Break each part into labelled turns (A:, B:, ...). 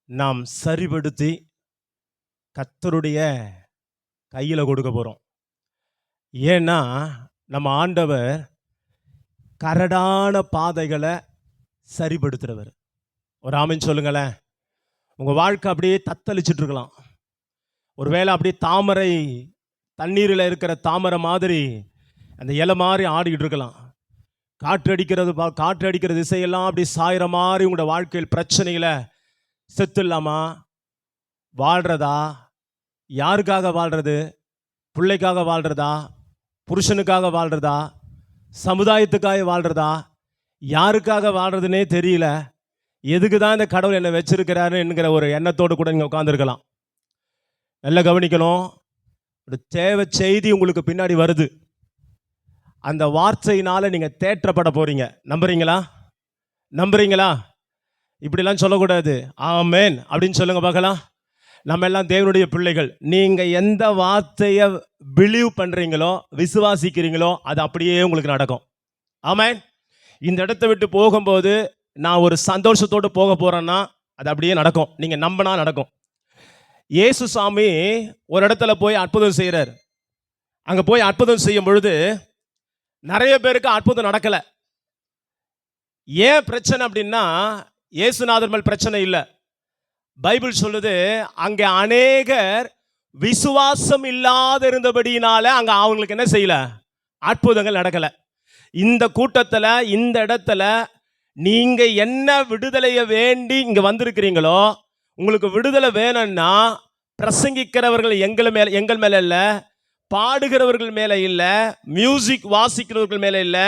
A: நாம் சரிபடுத்தி கர்த்தருடைய கையில் கொடுக்க போகிறோம். ஏன்னா நம்ம ஆண்டவர் கரடான பாதைகளை சரிபடுத்துகிறவர். ஒரு ஆமென் சொல்லுங்களேன். உங்கள் வாழ்க்கை அப்படியே தத்தளிச்சுட்டு இருக்கலாம். ஒருவேளை அப்படியே தாமரை தண்ணீரில் இருக்கிற தாமரை மாதிரி அந்த இலை மாதிரி ஆடிக்கிட்டு இருக்கலாம். காற்று அடிக்கிற திசையெல்லாம் அப்படி சாயிற மாதிரி உங்களோட வாழ்க்கையில் பிரச்சனைகளை செத்து இல்லாமா வாழ்கிறதா? யாருக்காக வாழ்கிறது? பிள்ளைக்காக வாழ்கிறதா? புருஷனுக்காக வாழ்கிறதா? சமுதாயத்துக்காக வாழ்கிறதா? யாருக்காக வாழ்கிறதுனே தெரியல. எதுக்கு தான் இந்த கடவுள் என்னை வச்சிருக்கிறாரு என்கிற ஒரு எண்ணத்தோடு கூட நீங்கள் உட்காந்துருக்கலாம். நல்லா கவனிக்கணும். ஒரு தேவை செய்தி உங்களுக்கு பின்னாடி வருது. அந்த வார்த்தையினால் நீங்கள் தேற்றப்பட போகிறீங்க. நம்புறீங்களா? இப்படிலாம் சொல்லக்கூடாது. ஆமேன் அப்படின்னு சொல்லுங்க பார்க்கலாம். நம்ம எல்லாம் தேவனுடைய பிள்ளைகள். நீங்கள் எந்த வார்த்தையை பிலீவ் பண்ணுறீங்களோ, விசுவாசிக்கிறீங்களோ, அது அப்படியே உங்களுக்கு நடக்கும். ஆமேன். இந்த இடத்த விட்டு போகும்போது நான் ஒரு சந்தோஷத்தோடு போக போகிறேன்னா அது அப்படியே நடக்கும். நீங்கள் நம்பினா நடக்கும். இயேசு சாமி ஒரு இடத்துல போய் அற்புதம் செய்கிறார். அங்கே போய் அற்புதம் செய்யும் பொழுது நிறைய பேருக்கு அற்புதம் நடக்கலை. ஏன் பிரச்சனை அப்படின்னா, இயேசுநாதர் மேல் பிரச்சனை இல்லை. பைபிள் சொல்லுது, அங்கே அநேகர் விசுவாசம் இல்லாத இருந்தபடியினால அங்கே அவங்களுக்கு என்ன செய்யல, அற்புதங்கள் நடக்கலை. இந்த கூட்டத்தில், இந்த இடத்துல நீங்க என்ன விடுதலையை வேண்டி இங்க வந்திருக்கிறீங்களோ, உங்களுக்கு விடுதலை வேணும்னா பிரசங்கிக்கிறவர்கள் எங்கள் மேல இல்லை, பாடுகிறவர்கள் மேலே இல்லை, மியூசிக் வாசிக்கிறவர்கள் மேலே இல்லை,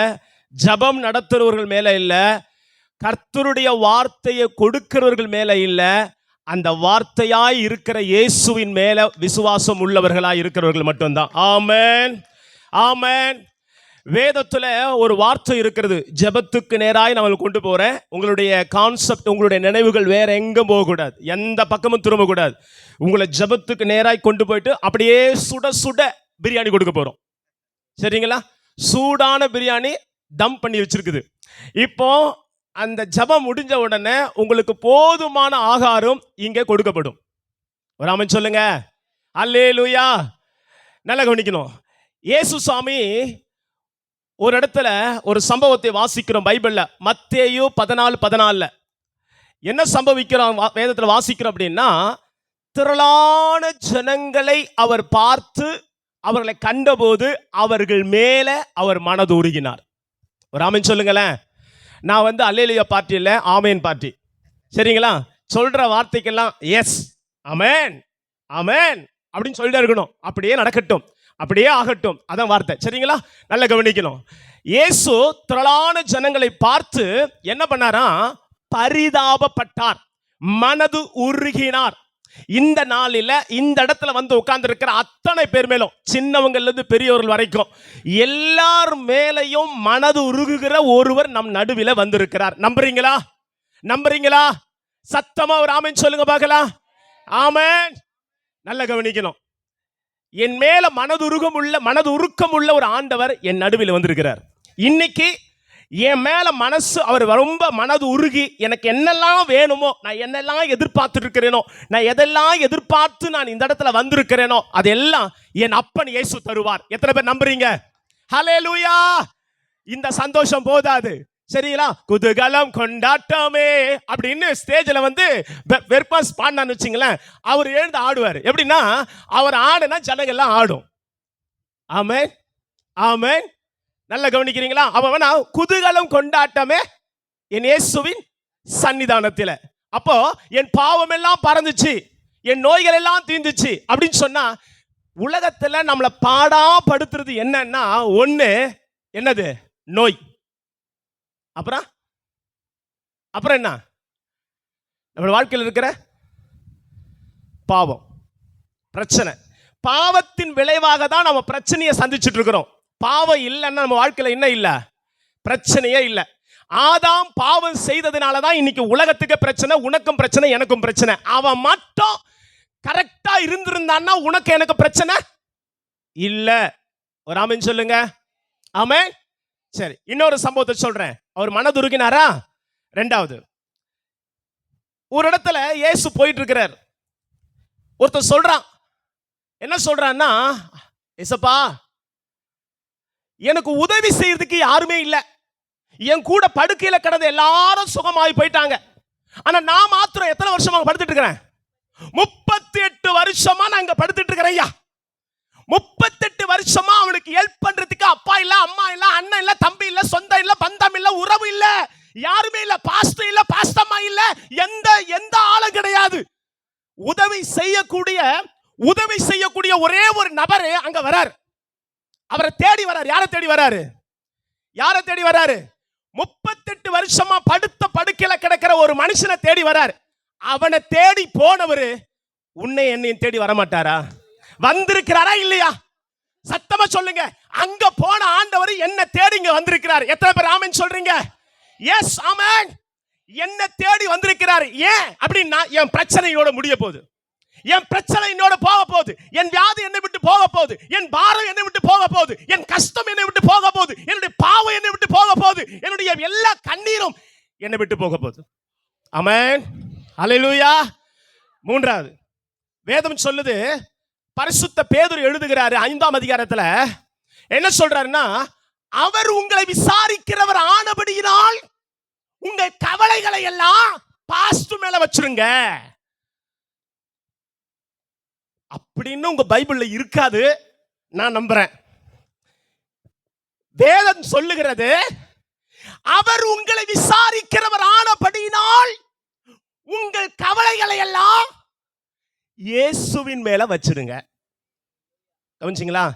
A: ஜபம் நடத்துகிறவர்கள் மேலே இல்லை, கர்த்தருடைய வார்த்தையை கொடுக்கிறவர்கள் மேலே இல்லை, அந்த வார்த்தையாய் இருக்கிற இயேசுவின் மேலே விசுவாசம் உள்ளவர்களாய் இருக்கிறவர்கள் மட்டும்தான். ஆமென், ஆமென். வேதத்தில் ஒரு வார்த்தை இருக்கிறது, ஜெபத்துக்கு நேராய் நான் கொண்டு போகிறேன். உங்களுடைய கான்செப்ட், உங்களுடைய நினைவுகள் வேற எங்கும் போகக்கூடாது, எந்த பக்கமும் திரும்பக்கூடாது. உங்களை ஜெபத்துக்கு நேராய் கொண்டு போயிட்டு அப்படியே சுட சுட பிரியாணி கொடுக்க போகிறோம். சரிங்களா? சூடான பிரியாணி தம் பண்ணி வச்சிருக்குது. இப்போ அந்த ஜெபம் முடிஞ்ச உடனே உங்களுக்கு போதுமான ஆகாரம் இங்கே கொடுக்கப்படும். ஒரு ஆமென் சொல்லுங்க. அல்லேலூயா. நல்லா கவனிக்கணும். இயேசு சாமி ஒரு இடத்துல ஒரு சம்பவத்தை வாசிக்கிறோம் பைபிள்ல. மத்தேயு 14:14 என்ன சம்பவிக்கிறோம் வேதத்தில் வாசிக்கிறோம் அப்படின்னா, திரளான ஜனங்களை அவர் பார்த்து அவர்களை கண்டபோது அவர்கள் மேல அவர் மனது உருகினார். ஒரு ஆமென் சொல்லுங்களேன். நான் அல்லேலூயா பார்ட்டி இல்லை, ஆமேன் பார்ட்டி. சரிங்களா? சொல்ற வார்த்தைக்கெல்லாம் எஸ், ஆமேன், ஆமேன் அப்படின்னு சொல்லிட்டு இருக்கணும். அப்படியே நடக்கட்டும், அப்படியே ஆகட்டும், அதான் வார்த்தை. சரிங்களா? நல்ல கவனிக்கணும். இயேசு திரளான ஜனங்களை பார்த்து என்ன பண்ணாரா? பரிதாபப்பட்டார், மனது உருகினார். இந்த நாளில் இந்த இடத்துல உட்கார்ந்து இருக்கிற அத்தனை பேர் மேலும், சின்னவங்கள்ல இருந்து பெரியவர்கள் வரைக்கும் எல்லார் மேலையும் மனது உருகுகிற ஒருவர் நம் நடுவில் வந்திருக்கிறார். நம்புறீங்களா? சத்தமா ஒரு ஆமென் சொல்லுங்க பார்க்கலாம். ஆமென். நல்ல கவனிக்கணும். என் மேல மனது உருக்கம் உள்ள ஒரு ஆண்டவர் என் நடுவில் வந்திருக்கிறார். இன்னைக்கு என் மேல அவர் ரொம்ப மனது உருகி எனக்கு என்னெல்லாம் வேணுமோ, நான் என்னெல்லாம் எதிர்பார்த்து இருக்கிறேனோ, நான் எதெல்லாம் எதிர்பார்த்து நான் இந்த இடத்துல வந்திருக்கிறேனோ அதெல்லாம் என் அப்பன் இயேசு தருவார். எத்தனை பேர் நம்புறீங்க? ஹல்லேலூயா. இந்த சந்தோஷம் போதாது. சரிங்களா? குதூகலம் கொண்டாட்டமே அப்படின்னு ஸ்டேஜில் வெர்பாஸ் பாடினான்னு வச்சுங்களேன், அவர் எழுந்து ஆடுவார். எப்படின்னா, அவர் ஆடுனா ஜனங்கள்லாம் ஆடும். ஆமென், ஆமென். நல்ல கவனிக்கிறீங்களா? அவன் குதூகலம் கொண்டாட்டமே என் இயேசுவின் சன்னிதானத்தில். அப்போ என் பாவம் எல்லாம் பறந்துச்சு, என் நோய்கள் எல்லாம் தீர்ந்துச்சு அப்படின்னு சொன்னா, உலகத்தில் நம்மளை பாடாப்படுத்துறது என்னன்னா, ஒன்று என்னது? நோய். அப்புறம் என்ன? நம்ம வாழ்க்கையில் இருக்கிற பாவம், பிரச்சனை. பாவத்தின் விளைவாக தான் நம்ம பிரச்சனையை சந்திச்சுட்டு இருக்கிறோம். பாவம் இல்லைன்னா நம்ம வாழ்க்கையில் என்ன இல்லை? பிரச்சனையே இல்லை. ஆதாம் பாவம் செய்ததுனால தான் இன்னைக்கு உலகத்துக்கு பிரச்சனை, உனக்கும் பிரச்சனை, எனக்கும் பிரச்சனை. அவன் மட்டும் கரெக்டா இருந்திருந்தான்னா உனக்கு எனக்கு பிரச்சனை இல்லை. ஒரு ஆமென் சொல்லுங்க. ஆமென். சரி, இன்னொரு சம்பவத்தை சொல்றேன். அவர் மனதுருகினாரா? ரெண்டாவது, ஒரு இடத்துல இயேசு போயிட்டு இருக்கிறார். ஒருத்தர் சொல்றான், என்ன சொல்றான்னா, ஏசப்பா எனக்கு உதவி செய்யறதுக்கு யாருமே இல்ல, என் கூட படுக்கையில கிடந்த எல்லாரும் சுகமாயி போயிட்டாங்க, ஆனா நான் மாத்திரம் எத்தனை வருஷமா படுத்துட்டு இருக்கிறேன்? 38 வருஷமா நான் இங்க படுத்துட்டு இருக்கிறேன் ஐயா. 38 வருஷமா அவனுக்கு ஹெல்ப் பண்றதுக்கு அப்பா இல்ல, அம்மா இல்ல, அண்ணன் இல்ல, தம்பி இல்ல, சொந்தம் இல்ல, பந்தம் இல்ல, உறவு இல்ல, யாருமே இல்ல, பாஸ்டர் இல்ல, பாஸ்டம்மா இல்ல, எந்த ஆளும் கிடையாது. உதவி செய்யக்கூடிய ஒரே ஒரு நபர் அங்க வரார். அவரை தேடி வரார். யாரை தேடி வராரு? 38 வருஷமா படுத்த படுக்கையில கிடக்கிற ஒரு மனுஷனை தேடி வரார். அவனை தேடி போனவரு உன்னை என்னையும் தேடி வரமாட்டாரா? வந்திருக்கிறாரா இல்லையா? சத்தமா சொல்லுங்க. அங்க போன ஆண்டவர் என்ன தேடி இங்க வந்திருக்கிறார். எத்தனை பேர் ஆமென் சொல்றீங்க? எஸ், ஆமென். என்ன தேடி வந்திருக்கிறார். ஏன் அப்படின்னா, என் பிரச்சனையோட முடிய போகுது, என் பிரச்சனை என்னோட போக போகுது, என் வியாதி என்னை விட்டு போக போகுது, என் பாரம் என்னை விட்டு போக போகுது, என் கஷ்டம் என்னை விட்டு போக போகுது, என்னுடைய பாவம் என்னை விட்டு போக போகுது, என்னுடைய எல்லா கண்ணீரும் என்னை விட்டு போக போகுது. ஆமென், ஹல்லேலூயா. மூன்றாவது வேதம் சொல்லுது, பரிசுத்த பேதுரு எழுதுகிறாரு 5ஆம் அதிகாரத்துல, என்ன சொல்றாருன்னா, அவர் உங்களை விசாரிக்கிறவர் ஆனபடியினால் உங்கள் கவலைகளை எல்லாம் பாஸ்டர் மேல வச்சிருங்க. அப்படின்னு உங்க பைபிள்ல இருக்காது, நான் நம்புறேன். வேதம் சொல்லுகிறது, அவர் உங்களை விசாரிக்கிறவர் ஆனபடியினால் உங்கள் கவலைகளை எல்லாம் இயேசுவின் மேல வச்சிருங்க. கவனிச்சிங்களா?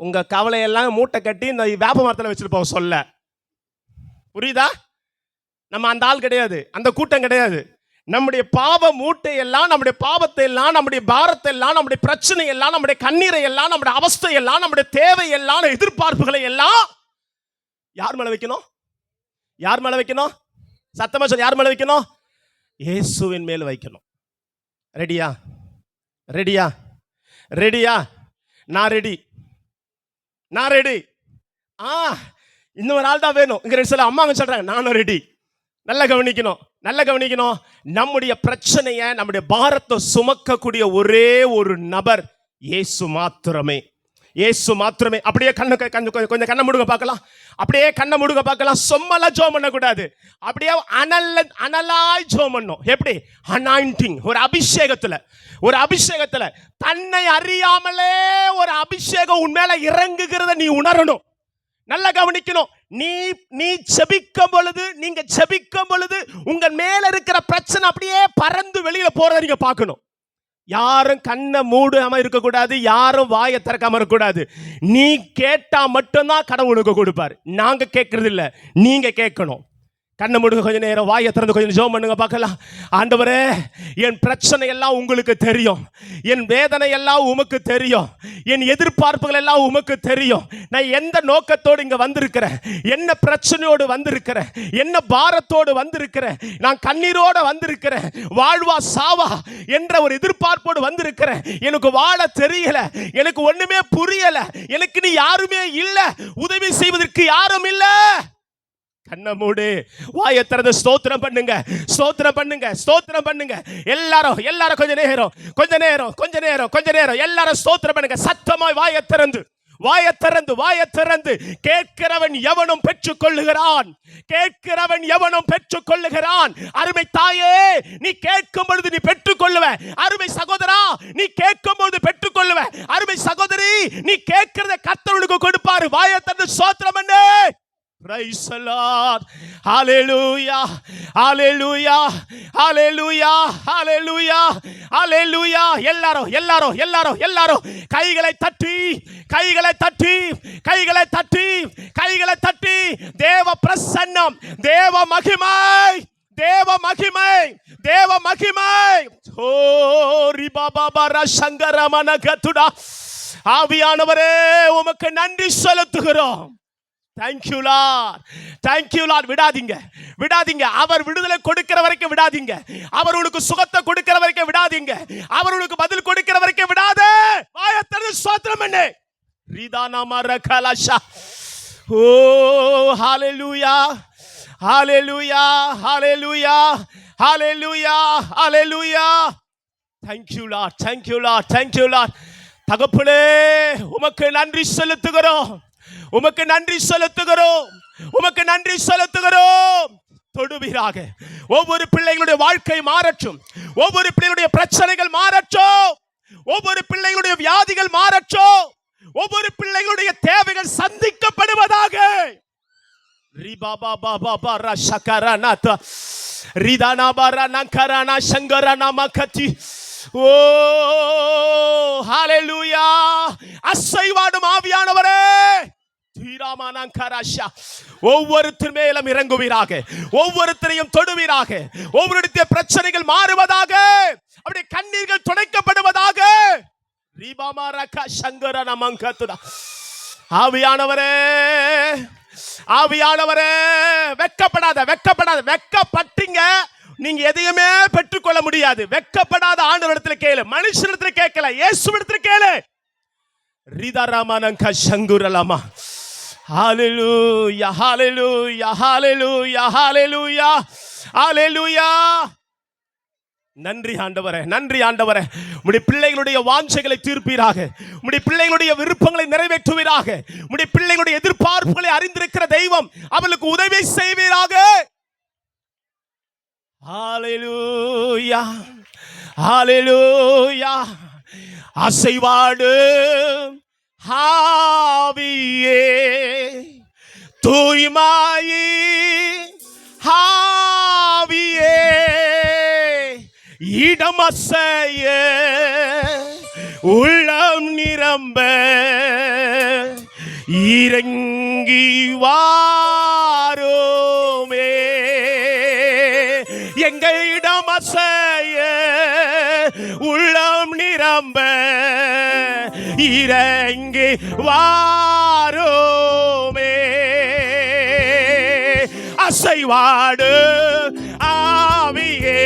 A: உங்க கவலையெல்லாம் மூட்டை கட்டி இந்த வேப்ப மரத்தில் வச்சிருப்போம் சொல்ல. புரியுதா? நம்ம அந்த ஆள் கிடையாது, அந்த கூட்டம் கிடையாது. நம்முடைய பாவ மூட்டை எல்லாம், நம்முடைய பாவத்தை எல்லாம், நம்முடைய பாரத்தை எல்லாம், நம்முடைய பிரச்சனை எல்லாம், நம்முடைய கண்ணீரை எல்லாம், நம்முடைய அவஸ்தை எல்லாம், நம்முடைய தேவை எல்லாம், எதிர்பார்ப்புகளை எல்லாம் யார் மேல வைக்கணும்? சத்தமா சொல்ல, யார் மேல வைக்கணும்? இயேசுவின் மேல் வைக்கணும். ரெடியா? நான் ரெடி. இன்னொரு ஆள் தான் வேணும். இங்க சில அம்மாங்க சொல்றாங்க, நானும் ரெடி. நல்லா கவனிக்கணும். நம்முடைய பிரச்சனையை, நம்முடைய பாரத்தை சுமக்கக்கூடிய ஒரே ஒரு நபர் இயேசு மாத்திரமே. அப்படியே கொஞ்சம் கண்ணை மூடுங்க பார்க்கலாம். சொம்மல ஜோம் பண்ண கூடாது. அப்படியே அனலாய் ஜோம் பண்ணணும். எப்படி? அனாயிண்டிங், ஒரு அபிஷேகத்துல தன்னை அறியாமலே ஒரு அபிஷேகம் உன் மேல இறங்குகிறத நீ உணரணும். நல்லா கவனிக்கணும். நீங்க ஜெபிக்கும் பொழுது உங்கள் மேல இருக்கிற பிரச்சனை அப்படியே பறந்து வெளியில போறத நீங்க பார்க்கணும். யாரும் கண்ணை மூடாம இருக்க கூடாது, யாரும் வாயை திறக்காம இருக்க கூடாது. நீ கேட்டா மட்டும்தான் கடவுளுக்கு கொடுப்பாரு. நாங்க கேட்கறது இல்ல, நீங்க கேட்கணும். கண்ணை மூடுங்க, கொஞ்ச நேரம் வாயை திறந்து கொஞ்சம் ஜெபம் பண்ணுங்க பார்க்கலாம். ஆண்டவரே, என் பிரச்சனை எல்லாம் உங்களுக்கு தெரியும், என் வேதனை எல்லாம் உமக்கு தெரியும், என் எதிர்பார்ப்புகள் எல்லாம் உமக்கு தெரியும். நான் எந்த நோக்கத்தோடு இங்க வந்திருக்கிறேன், என்ன பிரச்சனையோடு வந்திருக்கிறேன், என்ன பாரத்தோடு வந்திருக்கிறேன், நான் கண்ணீரோட வந்திருக்கிறேன், வாழ்வா சாவா என்ற ஒரு எதிர்பார்ப்போடு வந்திருக்கிறேன். எனக்கு வாழ தெரியல, எனக்கு ஒண்ணுமே புரியல, எனக்கு நீ யாருமே இல்ல, உதவி செய்வதற்கு யாரும் இல்ல. கண்ணை மூடு, வாயை திறந்து ஸ்தோத்திரம் பண்ணுங்க. எல்லாரும் கொஞ்ச நேரம் எல்லாரும் ஸ்தோத்திரம் பண்ணுங்க. சத்தமாய் வாயை திறந்து கேட்கிறவன் எவனும் பெற்றுக்கொள்ளுகிறான். அருமை தாயே, நீ கேட்கும் பொழுது நீ பெற்றுக்கொள்ளுவ. அருமை சகோதரா, நீ கேட்கும் பொழுது பெற்றுக்கொள்ளுவ. அருமை சகோதரி, நீ கேட்கிறத கர்த்தருக்கு கொடுப்பாரு. வாயை திறந்து ஸ்தோத்திரம் பண்ணு. Praise the Lord. Hallelujah. எல்லாரும் கைகளை தட்டி தேவ பிரசன்னம், தேவ மகிமை. ஓரி பாபா சங்கரமன கத்துடா. ஆவியானவரே, உமக்கு நன்றி செலுத்துகிறோம். Thank you Lord. விடாதீங்க. அவர் விடுதலை கொடுக்கிற வரைக்கும் விடாதீங்க. அவர் உங்களுக்கு சுகத்தை கொடுக்கிற வரைக்கும் விடாதீங்க. அவர் உங்களுக்கு பதில் கொடுக்கிற வரைக்கும் விடாதே. வாயை திறந்து ஸ்தோத்திரம் பண்ணு. ரிதானா மரகலஷா. ஓ ஹalleluya. ஹalleluya ஹalleluya. Thank you Lord, thank you Lord, thank you Lord. தகப்பனே உமக்கு நன்றி செலுத்துகிறோம், உமக்கு நன்றி செலுத்துகிறோம், உமக்கு நன்றி செலுத்துகிறோம். தொடுவீராக, ஒவ்வொரு பிள்ளைகளுடைய வாழ்க்கை மாறட்டும், ஒவ்வொரு பிள்ளைகளுடைய பிரச்சனைகள் மாறட்டும், ஒவ்வொரு பிள்ளைகளுடைய வியாதிகள் மாறட்டும், ஒவ்வொரு பிள்ளைகளுடைய தேவைகள் சந்திக்கப்படுவதாக. ரிபாபா பாபா பாரா ஷகரநாத ரிதானா பாரா நங்கரனா சங்கரனா மகதி. ஓ ஹalleluya. அசைவாடும் ஆவியானவரே ஒவ்வொருத்தர் மேலும் இறங்குவீராக, ஒவ்வொருத்தரையும் தொடுவீராக, ஒவ்வொருடைய பிரச்சனைகள் மாறுவதாக, அப்படியே கண்ணீர்கள் துடைக்கப்படுவதாக. ஆவியானவரே ஆவியானவரே வெட்கப்படாத வெட்கப்படாத. வெட்கப்பட்டீங்க நீங்க எதையுமே பெற்றுக்கொள்ள முடியாது. வெட்கப்படாத ஆண்டவரிடத்தில் கேளு, மனுஷனிடத்தில் கேட்கல, இயேசுவிடத்தில் கேளு. ரிதரமனங்க சங்குரலமா. ஹalleluya hallelujah hallelujah hallelujah hallelujah. நன்றி ஆண்டவரே, நன்றி ஆண்டவரே. உம்முடைய பிள்ளைகளுடைய வாஞ்சைகளை தீர்ப்பீராக, உம்முடைய பிள்ளைகளுடைய விருப்பங்களை நிறைவேற்றுவீராக, உம்முடைய பிள்ளைகளுடைய எதிர்பார்ப்புகளை அறிந்திருக்கிற தெய்வம் அவளுக்கு உதவி செய்வீராக. ஹalleluya hallelujah. அசைவாடு ஆவியே தூய்மாயி ஆவியே இடமசைய உள்ளம் நிரம்ப இறங்கி வாரோமே. எங்கள் இடமசைய உள்ளம் நிரம்ப இறங்கி வாரோமே. அசைவாடு ஆவியே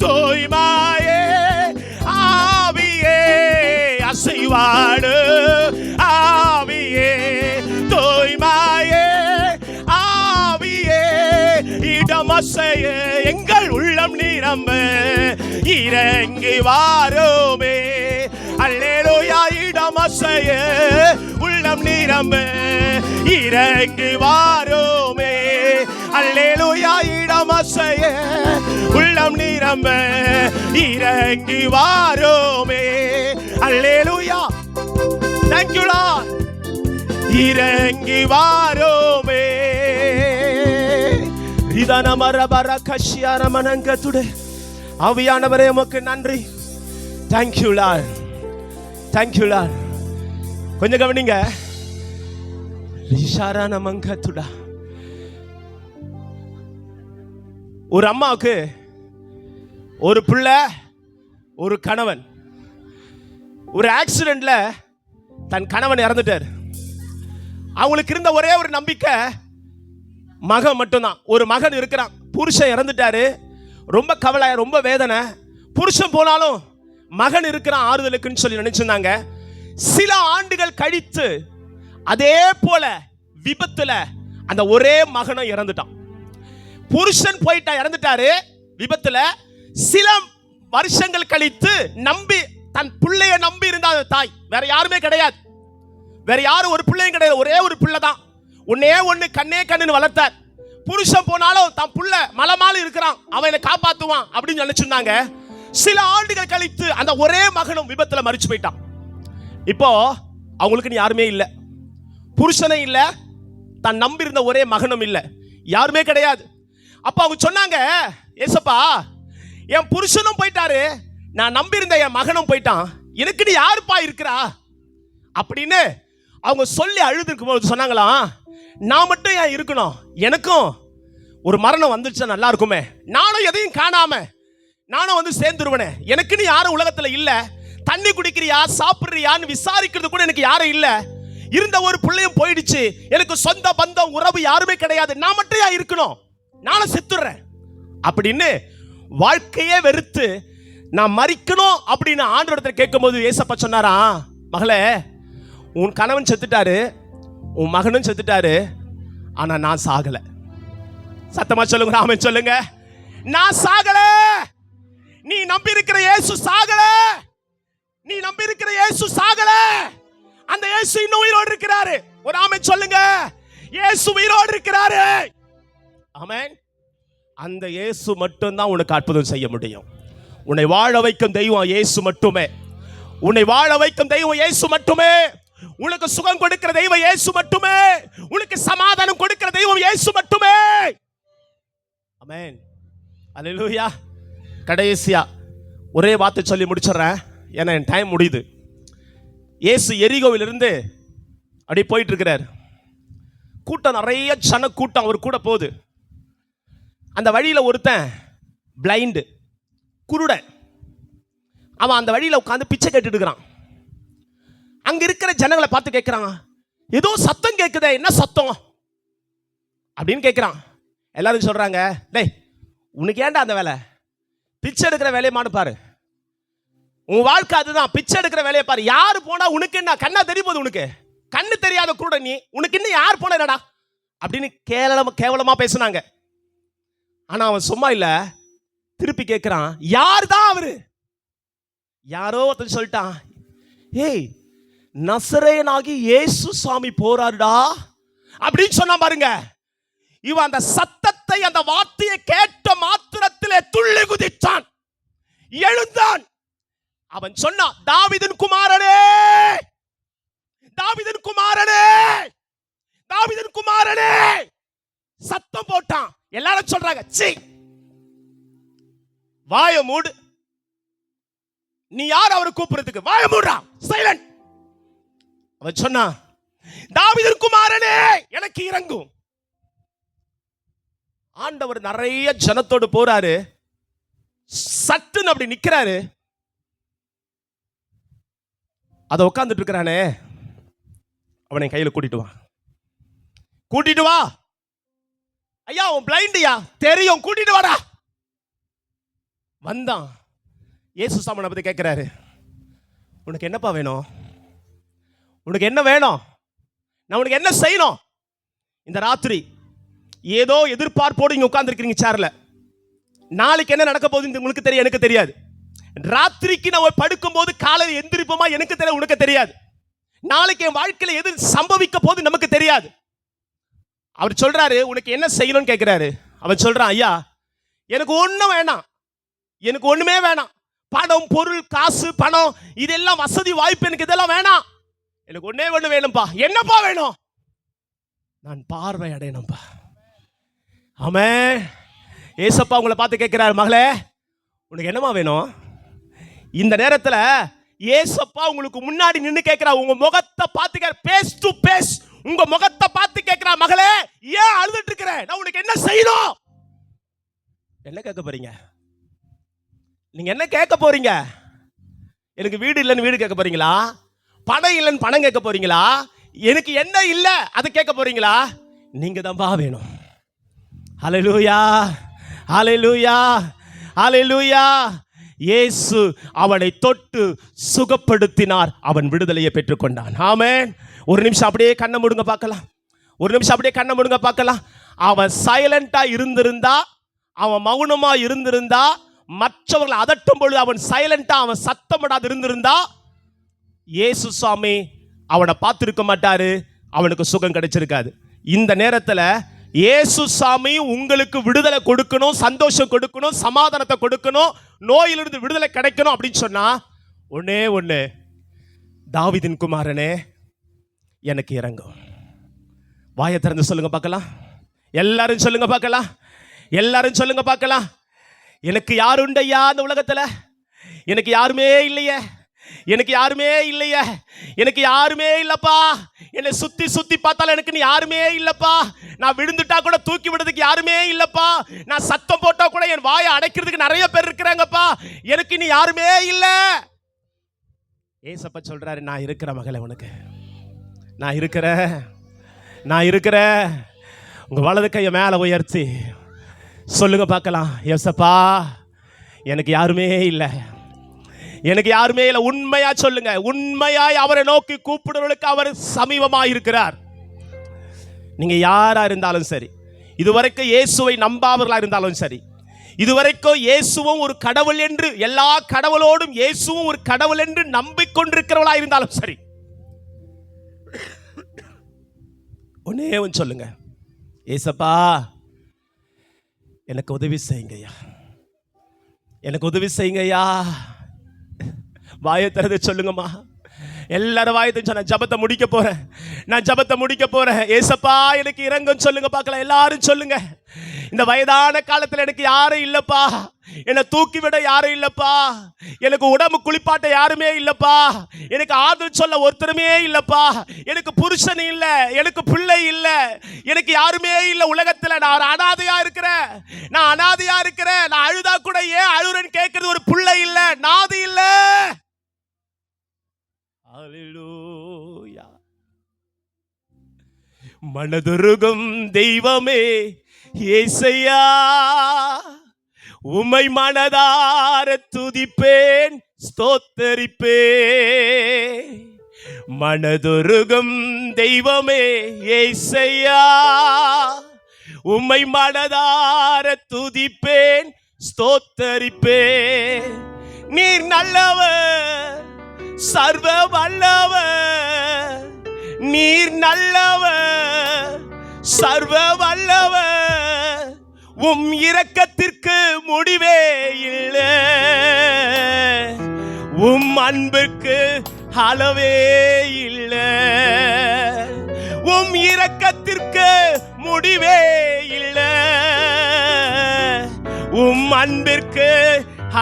A: தூய்மாயே ஆவியே அசைவாடு ஆவியே தூய்மாயே ஆவியே இடமசைய எங்கள் உள்ளம் நிரம்ப இறங்கி வாரோமே. அல்லேலூயா. இடமசைய உள்ளம் நிரம்ப இறங்கி வாரோமே. அல்லேலூயா. இடமசைய உள்ளம் நிரம்ப இறங்கி வாரோமே. அல்லேலூயா. Thank you Lord. இறங்கி வாரோமே. ரிதன மரபர கஷியார மனங்கதுடே. ஆவியானவரே உமக்கு நன்றி. Thank you Lord, thank you Lord. கொஞ்சம் கவனிங்க. ரிஷாரான மங்கதுடா. ஒரு அம்மாவுக்கு ஒரு பிள்ளை, ஒரு கணவன். ஒரு ஆக்சிடென்ட்ல தன் கணவன் இறந்துட்டார். அவங்களுக்கு இருந்த ஒரே ஒரு நம்பிக்கை மகன் மட்டும்தான். ஒரு மகன் இருக்கிறான், புருஷன் இறந்துட்டாரு. ரொம்ப கவலை, ரொம்ப வேதனை. புருஷன் போனாலும் மகன் இருக்கிறான் ஆறுதலுக்குன்னு சொல்லி நினைச்சிருந்தாங்க. சில ஆண்டுகள் கழித்து அதே போல விபத்துல அந்த ஒரே மகனும் இறந்துட்டான். புருஷன் போயிட்டா, இறந்துட்டாரு விபத்துல. சில வருஷங்கள் கழித்து நம்பி தன் பிள்ளைய நம்பி இருந்த தாய், வேற யாருமே கிடையாது, வேற யாரும் ஒரு பிள்ளையும் கிடையாது, ஒரே ஒரு பிள்ளை தான். ஒன்னே ஒண்ணு கண்ணே கண்ணுன்னு வளர்த்தார். புருஷன் போனாலும் தன் புள்ள மலமால இருக்கிறான், அவனை காப்பாத்துவான் அப்படின்னு நினைச்சிருந்தாங்க. சில ஆண்டுகள் கழித்து அந்த ஒரே மகனும் விபத்துல மரிச்சு போயிட்டான். இப்போ அவங்களுக்கு யாருமே இல்லை, புருஷனே இல்லை, தன் நம்பி இருந்த ஒரே மகனும் இல்லை, யாருமே கிடையாது. அப்ப அவங்க சொன்னாங்க, ஏசப்பா என் புருஷனும் போயிட்டாரு, நான் நம்பி இருந்த என் மகனும் போயிட்டான், எனக்கு நீ யாருப்பா இருக்கிறா அப்படின்னு அவங்க சொல்லி அழுதுக்கும் போது சொன்னாங்களாம், நான் மட்டும் ஏன் இருக்கணும், எனக்கும் ஒரு மரணம் வந்துருச்சா நல்லா இருக்குமே, நானும் எதையும் காணாம நானும் வந்து சேர்ந்துருவனே, எனக்குன்னு யாரும் உலகத்துல இல்ல, தண்ணி குடிக்கிறியா சாப்பிடுறியான்னு விசாரிக்கிறது கூட எனக்கு யாரும் இல்ல, இருந்த ஒரு பிள்ளையும் போயிடுச்சு, எனக்கு சொந்த பந்தம் உறவு யாருமே கிடையாது, நான் மட்டும் ஏன் இருக்கணும், நானும் செத்துறேன் அப்படின்னு வாழ்க்கையே வெறுத்து நான் மரிக்கணும் அப்படின்னு ஆண்டவரிடத்தில் கேட்கும்போது ஏசப்பா சொன்னாரா, மகளே உன் கணவன் செத்துட்டாரு, உன் மகனும் செத்துட்டாரு, ஆனா நான் சாகல. சத்தமா சொல்லுங்க, ஆமென் சொல்லுங்க. நான் சாகல, நீ நம்பி இருக்கிற இயேசு சாகல, நீ நம்பி இருக்கிற இயேசு சாகல. அந்த இயேசு இன்னும் உயிரோடு இருக்கிறாரு. ஒரு ஆமென் சொல்லுங்க. இயேசு உயிரோடு இருக்கிறாரு. ஆமென். அந்த இயேசு மட்டும் தான் உனக்கு அற்புதம் செய்ய முடியும். உன்னை வாழ வைக்கும் தெய்வம் இயேசு மட்டுமே. உன்னை வாழ வைக்கும் தெய்வம் இயேசு மட்டுமே. உனக்கு சுகம் கொடுக்கிற தெய்வம் இயேசு மட்டுமே. உனக்கு சமாதானம் கொடுக்கிற தெய்வம் இயேசு மட்டுமே. ஆமென். அல்லேலூயா. கடைசியா ஒரே வார்த்தை சொல்லி முடிச்சிடுறேன், ஏன்னா என் டைம் முடியுது. இயேசு எரிகோவிலிருந்து அப்படியே போயிட்டு இருக்கிறார். கூட்டம், நிறைய ஜன கூட்டம் அவர் கூட போகுது. அந்த வழியில ஒருத்தன் பிளைண்டு, குருடன், அவன் அந்த வழியில உட்காந்து பிச்சை கேட்டுட்டு இருக்கிறான். அங்க இருக்கிற ஜனங்களை பார்த்து கேட்கிறான், ஏதோ சத்தம் கேட்குதே, என்ன சத்தம் அப்படின்னு கேட்கிறான். எல்லாரும் சொல்றாங்க, டேய் உனக்கு ஏன்டா அந்த வேலை, பிச்சை எடுக்கிற வேலையமானு பாரு, உன் வாழ்க்கை அதுதான், பிச்சை எடுக்கிற வேலையை பாரு. யாரு போனா உனக்கு என்ன, கண்ணா தெரிய போகுது உனக்கு, கண்ணு தெரியாத கூட நீ, உனக்கு இன்னும் யார் போன என்னடா அப்படின்னு கேவலமா பேசுனாங்க. ஆனா அவன் சும்மா இல்ல, திருப்பி கேட்கிறான், யார் தான் அவரு? யாரோ ஒருத்தன் சொல்லிட்டான், ஏய் நசரேயனாகி இயேசு சாமி போறாருடா அப்படின்னு சொன்னா பாருங்க. இவன் அந்த சத்தத்தை, அந்த வார்த்தையை கேட்ட மாத்திரத்திலே துள்ளி குதித்தான், எழுந்தான். அவன் சொன்னான், தாவீதின் குமாரனே, தாவீதின் குமாரனே, தாவீதின் குமாரனே. சத்தம் போட்டான். எல்லாரும் சொல்றாங்க, சீ வாய மூடு, நீ யார் அவரை கூப்பிடுறதுக்கு, வாய மூடுறா, சைலண்ட். அவன் சொன்னான், தாவீதின் குமாரனே எனக்கு இறங்கும். ஆண்டவர் நிறைய ஜனத்தோடு போறாரு, சட்டுன்னு அப்படி நிக்கிறாரு. அதை உட்கார்ந்துட்டு இருக்கிறானே, அவனை கையில கூட்டிட்டு வா, கூட்டிட்டு வா. ஐயா அவன் பிளைண்டியா, தெரியும், கூட்டிட்டு வாடா. வந்தான். இயேசு சாமனை பத்தி கேட்கிறாரு, உனக்கு என்னப்பா வேணும், உனக்கு என்ன வேணும், நான் உனக்கு என்ன செய்யணும்? இந்த ராத்திரி ஏதோ எதிர்பார்ப்போடு இங்க உட்கார்ந்து இருக்கிறீங்க சேர்ல. நாளைக்கு என்ன நடக்க போகுது உங்களுக்கு தெரியும், எனக்கு தெரியாது. ராத்திரிக்கு நான் படுக்கும் போது காலையில் எந்திரிப்போமா எனக்கு தெரியாது, உனக்கு தெரியாது. நாளைக்கு என் வாழ்க்கையில எது சம்பவிக்க போது நமக்கு தெரியாது. அவர் சொல்றாரு, உனக்கு என்ன செய்யணும்னு கேட்கிறாரு. அவன் சொல்றான், ஐயா எனக்கு ஒண்ணும் வேணாம், எனக்கு ஒண்ணுமே வேணாம், பணம் பொருள் காசு பணம் இதெல்லாம் வசதி வாய்ப்பு எனக்கு இதெல்லாம் வேணாம், எனக்கு ஒண்ணே ஒண்ணு வேணும்பா. என்னப்பா வேணும்? நான் பார்வை அடையணும்பா. ஆமென். ஏசப்பா உங்களை பார்த்து கேட்கிறாரு, மகளே உனக்கு என்னமா வேணும்? இந்த நேரத்துல ஏசப்பா உங்களுக்கு முன்னாடி நின்னு கேட்கிறா, உங்க முகத்தை பார்த்து, பேஸ் டு பேஸ் உங்க முகத்தை பார்த்து கேட்கிறா, மகளே ஏன் அழுதுட்டு இருக்கிற, நான் உனக்கு என்ன செய்யணும்? என்ன கேட்க போறீங்க? நீங்க என்ன கேட்க போறீங்க? எனக்கு வீடு இல்லைன்னு வீடு கேட்க போறீங்களா? பணம் இல்லைன்னு பணம் கேட்க போறீங்களா? எனக்கு என்ன இல்ல அதை கேட்க போறீங்களா? நீங்க தான்பா வேணும். ஹல்லேலூயா, ஹல்லேலூயா, ஹல்லேலூயா. இயேசு அவனை தொட்டு சுகப்படுத்தினார், அவன் விடுதலையை பெற்றுக்கொண்டான். ஆமென். ஒரு நிமிஷம் அப்படியே கண்ணை மூடுங்க பார்க்கலாம், ஒரு நிமிஷம் அப்படியே கண்ணை மூடுங்க பார்க்கலாம். அவன் சைலண்டா இருந்திருந்தா, அவன் மௌனமா இருந்திருந்தா, மற்றவர்கள் அதட்டும் பொழுது அவன் சைலண்டா, அவன் சத்தமிடாது இருந்திருந்தா, இயேசு சாமி அவனை பார்த்திருக்க மாட்டாரு, அவனுக்கு சுகம் கிடைச்சிருக்காது. இந்த நேரத்தில் இயேசு சாமி உங்களுக்கு விடுதலை கொடுக்கணும், சந்தோஷம் கொடுக்கணும், சமாதானத்தை கொடுக்கணும், நோயிலிருந்து விடுதலை கிடைக்கணும் அப்படின்னு சொன்னா ஒண்ணே ஒண்ணு, தாவீதின் குமாரனே எனக்கு இறங்கும். வாயை திறந்து சொல்லுங்க பார்க்கலாம், எல்லாரும் சொல்லுங்க பார்க்கலாம், எல்லாரும் சொல்லுங்க பார்க்கலாம். எனக்கு யாரு உண்டையா அந்த உலகத்துல? எனக்கு யாருமே இல்லையே, எனக்கு யாருமே இல்லையே, எனக்கு யாருமே இல்லப்பா. என்னை சுத்தி சுத்தி பார்த்தாலும் எனக்கு நீ யாருமே இல்லப்பா. நான் விழுந்துட்டா கூட தூக்கி விடுறதுக்கு யாருமே இல்லப்பா. நான் சத்தம் போட்டா கூட என் வாயை அடைக்கிறதுக்கு நிறைய பேர் இருக்கிறாங்கப்பா. எனக்கு நீ யாருமே இல்ல. ஏசப்பா சொல்றாரு, நான் இருக்கிற மகளே, உனக்கு நான் இருக்கிறேன், நான் இருக்கிறேன். உங்க வலது கையை மேல உயர்த்தி சொல்லுங்க பார்க்கலாம், ஏசப்பா எனக்கு யாருமே இல்லை, எனக்கு யாருமே இல்லை. உண்மையா சொல்லுங்க, உண்மையாய் அவரை நோக்கி கூப்பிடுறவர்களுக்கு அவர் சமீபமாய் இருக்கிறார். நீங்க யாரா இருந்தாலும் சரி, இதுவரைக்கும் இயேசுவை நம்பாதவர்களா இருந்தாலும் சரி, இதுவரைக்கும் இயேசுவும் ஒரு கடவுள் என்று, எல்லா கடவுளோடும் இயேசுவும் ஒரு கடவுள் என்று நம்பிக்கொண்டிருக்கிறவளா இருந்தாலும் சரி, ஒன்னே ஒன்று சொல்லுங்க, ஏசப்பா எனக்கு உதவி செய்யுங்கய்யா, எனக்கு உதவி செய்யுங்கய்யா. வாயை திறந்து சொல்லுங்கம்மா. எல்லாரும் வாயத்தை சொன்ன ஜபத்தை முடிக்க போறேன், நான் ஜபத்தை முடிக்க போறேன். ஏசப்பா எனக்கு இரங்கம் சொல்லுங்க பார்க்கலாம். எல்லாரும் சொல்லுங்க, இந்த வயதான காலத்தில் எனக்கு யாரும் இல்லப்பா, என்னை தூக்கி விட யாரும் இல்லப்பா, எனக்கு உடம்பு குளிப்பாட்ட யாருமே இல்லப்பா, எனக்கு ஆதரவு சொல்ல ஒருத்தருமே இல்லப்பா, எனக்கு புருஷன் இல்ல, எனக்கு பிள்ளை இல்ல, எனக்கு யாருமே இல்ல உலகத்துல, நான் ஒரு அனாதையா இருக்கிறேன், நான் அனாதையா இருக்கிறேன், நான் அழுதா கூட ஏன் அழுறேன்னு கேட்கறது ஒரு பிள்ளை இல்ல, நாதி இல்ல. ஹல்லேலூயா. மனதுருகும் தெய்வமே இயேசையா, உம்மை மனதார துதிப்பேன், ஸ்தோத்தரிப்பேன். மனதுருகும் தெய்வமே இயேசையா, உம்மை மனதார துதிப்பேன், ஸ்தோத்தரிப்பேன். நீர் நல்லவர், சர்வ வல்லவர், நீர் நல்லவர், சர்வ வல்லவர், உம் இரக்கத்திற்கு முடிவே இல்லை, உம் அன்புக்கு அளவே இல்லை, உம் இரக்கத்திற்கு முடிவே இல்லை, உம் அன்பிற்கு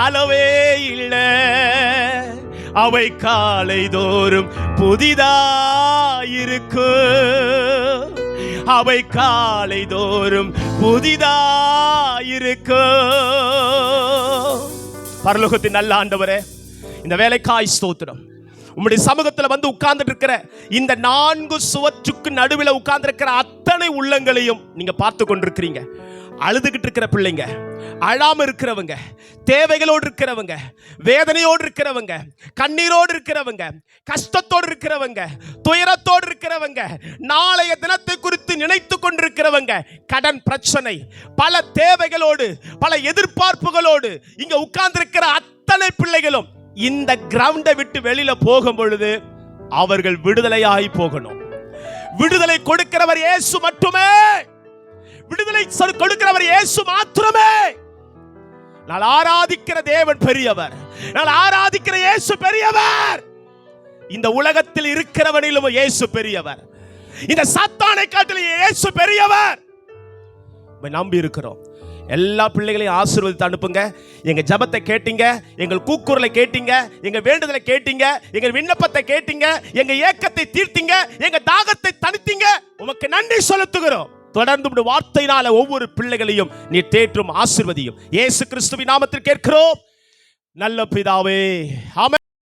A: அளவே இல்லை. அவை காலை தோறும் புதிதாயிருக்கும், அவை காலை தோறும் புதிதாயிருக்கும். பரலோகத்தின் நல்ல ஆண்டவரே, இந்த வேலைக்காய் ஸ்தோத்திரம். உம்முடைய சமூகத்தில் வந்து உட்கார்ந்துட்டு இருக்கிற இந்த 4 சுவற்றுக்கு நடுவில் உட்கார்ந்து இருக்கிற அத்தனை உள்ளங்களையும் நீங்க பார்த்து கொண்டிருக்கிறீங்க. அழுதுகிட்டு இருக்கிற பிள்ளைங்க, அழாம இருக்கிறவங்க, தேவைகளோடு இருக்கிறவங்க, வேதனையோடு இருக்கிறவங்க, கண்ணீரோடு இருக்கிறவங்க, கஷ்டத்தோடு இருக்கிறவங்க, துயரத்தோடு இருக்கிறவங்க, நாளைய தினத்தை குறித்து நினைத்து கொண்டிருக்கிறவங்க, கடன் பிரச்சனை, பல தேவைகளோடு, பல எதிர்பார்ப்புகளோடு இங்க உட்கார்ந்து இருக்கிற அத்தனை பிள்ளைகளும் இந்த கிரவுண்டை விட்டு வெளியில போகும் பொழுது அவர்கள் விடுதலையாகி போகணும். விடுதலை கொடுக்கிறவர் இயேசு மட்டுமே, விடுதலை கொடுக்கிறவர் இயேசு மாத்திரமே. நான் ஆராதிக்கிற தேவன் பெரியவர், நான் ஆராதிக்கிற இயேசு பெரியவர். இந்த உலகத்தில் இருக்கிறவனிலும் இயேசு பெரியவர், இந்த சாத்தானை காட்டிலும் இயேசு பெரியவர். நம்பி இருக்கிறோம். எல்லா பிள்ளைகளையும் ஆசீர்வதித்து அனுப்புங்க. எங்க ஜபத்தை கேட்டீங்க, எங்கள் கூக்குரலை கேட்டீங்க, எங்க வேண்டுதலை கேட்டீங்க, எங்கள் விண்ணப்பத்தை கேட்டீங்க, எங்க ஏக்கத்தை தீர்த்தீங்க, எங்க தாகத்தை தணித்தீங்க. உமக்கு நன்றி செலுத்துகிறோம். தொடர்ந்து வார்த்தையினால ஒவ்வொரு பிள்ளைகளையும் நீ தேற்றும் ஆசீர்வதியும். இயேசு கிறிஸ்துவின் நாமத்தில் கேட்கிறோம் நல்ல பிதாவே, ஆமென்.